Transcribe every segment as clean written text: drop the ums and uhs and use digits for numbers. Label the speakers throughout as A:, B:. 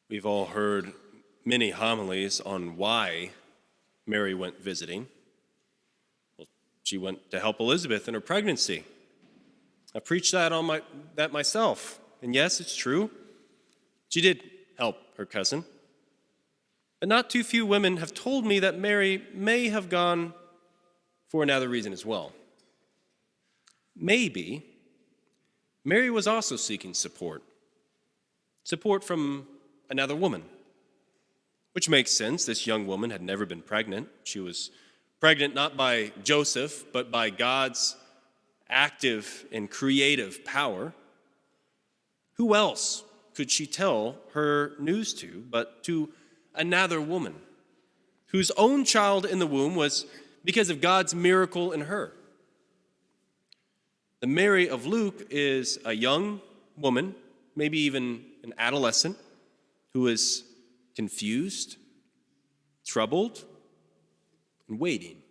A: We've all heard many homilies on why Mary went visiting. Well, she went to help Elizabeth in her pregnancy. I preached that myself, and yes, it's true. She did help her cousin. But not too few women have told me that Mary may have gone for another reason as well. Maybe Mary was also seeking support from another woman, which makes sense. This young woman had never been pregnant. She was pregnant not by Joseph, but by God's active and creative power. Who else could she tell her news to but to another woman whose own child in the womb was because of God's miracle in her? The Mary of Luke is a young woman, maybe even an adolescent, who is confused, troubled, and waiting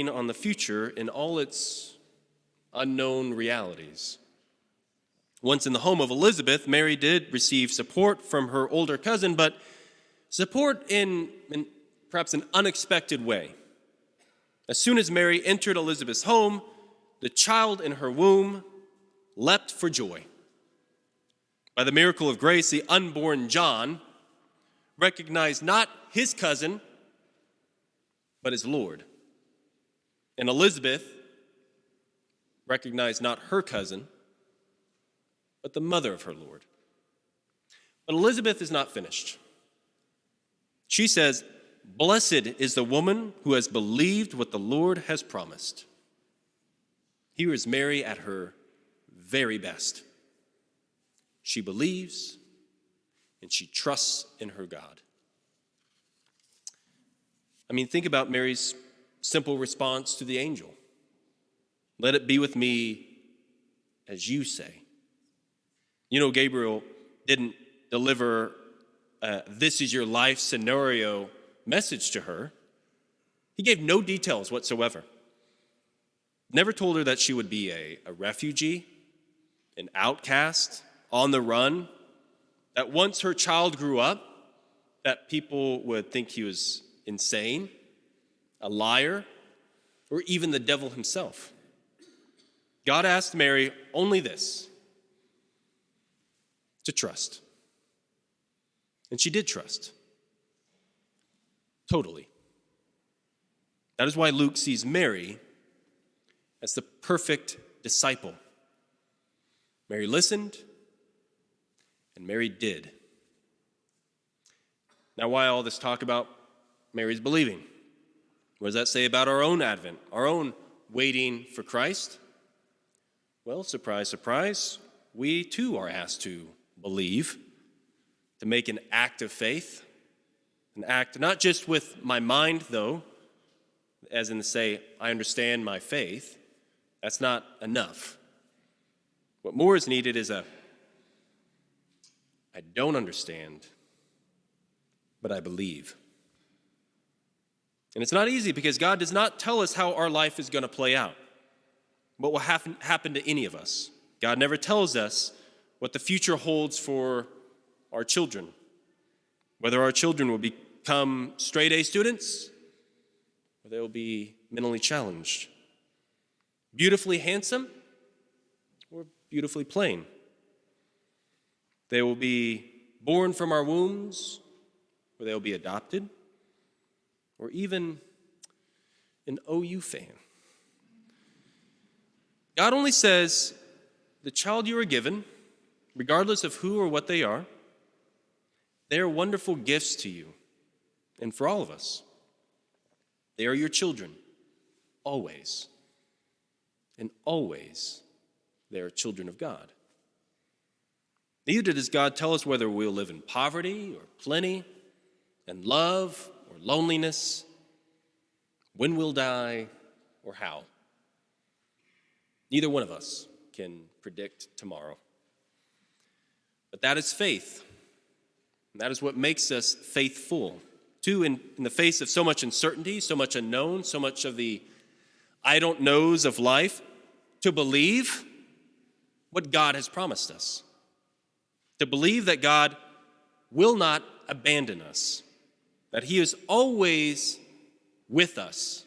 A: on the future in all its unknown realities. Once in the home of Elizabeth, Mary did receive support from her older cousin, but support in perhaps an unexpected way. As soon as Mary entered Elizabeth's home, the child in her womb leapt for joy. By the miracle of grace, the unborn John recognized not his cousin, but his Lord. And Elizabeth recognized not her cousin, but the mother of her Lord. But Elizabeth is not finished. She says, "Blessed is the woman who has believed what the Lord has promised." Here is Mary at her very best. She believes and she trusts in her God. Think about Mary's simple response to the angel. "Let it be with me as you say." Gabriel didn't deliver "this is your life scenario" message to her. He gave no details whatsoever. Never told her that she would be a refugee, an outcast, on the run, that once her child grew up, that people would think he was insane, a liar, or even the devil himself. God asked Mary only this: to trust. And she did trust. Totally. That is why Luke sees Mary as the perfect disciple. Mary listened, and Mary did. Now, why all this talk about Mary's believing? What does that say about our own Advent, our own waiting for Christ? Well, surprise, surprise, we too are asked to believe, to make an act of faith, an act not just with my mind, though, as in to say, I understand my faith. That's not enough. What more is needed is I don't understand, but I believe. And it's not easy because God does not tell us how our life is going to play out, what will happen to any of us. God never tells us what the future holds for our children, whether our children will become straight-A students or they will be mentally challenged, beautifully handsome or beautifully plain. They will be born from our wombs, or they will be adopted, or even an OU fan. God only says, the child you are given, regardless of who or what they are wonderful gifts to you and for all of us. They are your children, always. And always, they are children of God. Neither does God tell us whether we'll live in poverty or plenty, in love or loneliness, when we'll die or how. Neither one of us can predict tomorrow. But that is faith. And that is what makes us faithful. Too, in the face of so much uncertainty, so much unknown, so much of the I don't knows of life, to believe what God has promised us. To believe that God will not abandon us, that he is always with us.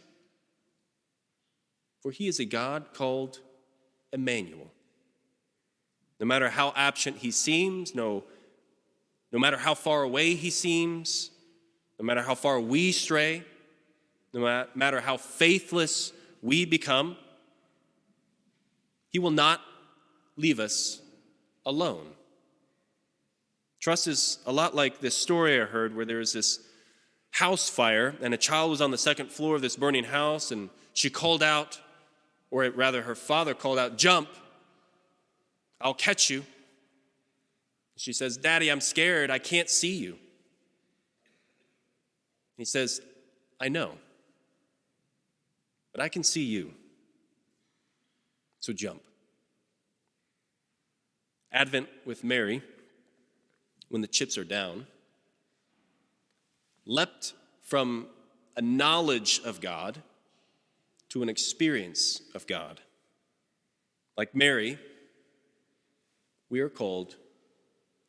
A: For he is a God called Emmanuel. No matter how absent he seems, no matter how far away he seems, no matter how far we stray, no matter how faithless we become, he will not leave us alone. Trust is a lot like this story I heard where there was this house fire and a child was on the second floor of this burning house, and she called out, or rather her father called out, "Jump, I'll catch you." She says, "Daddy, I'm scared, I can't see you." He says, "I know, but I can see you, so jump." Advent with Mary, when the chips are down, leapt from a knowledge of God to an experience of God. Like Mary, we are called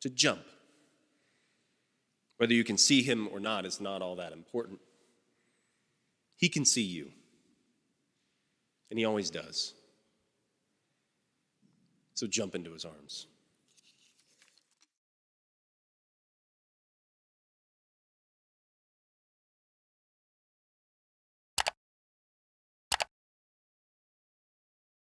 A: to jump. Whether you can see him or not is not all that important. He can see you, and he always does. So jump into his arms.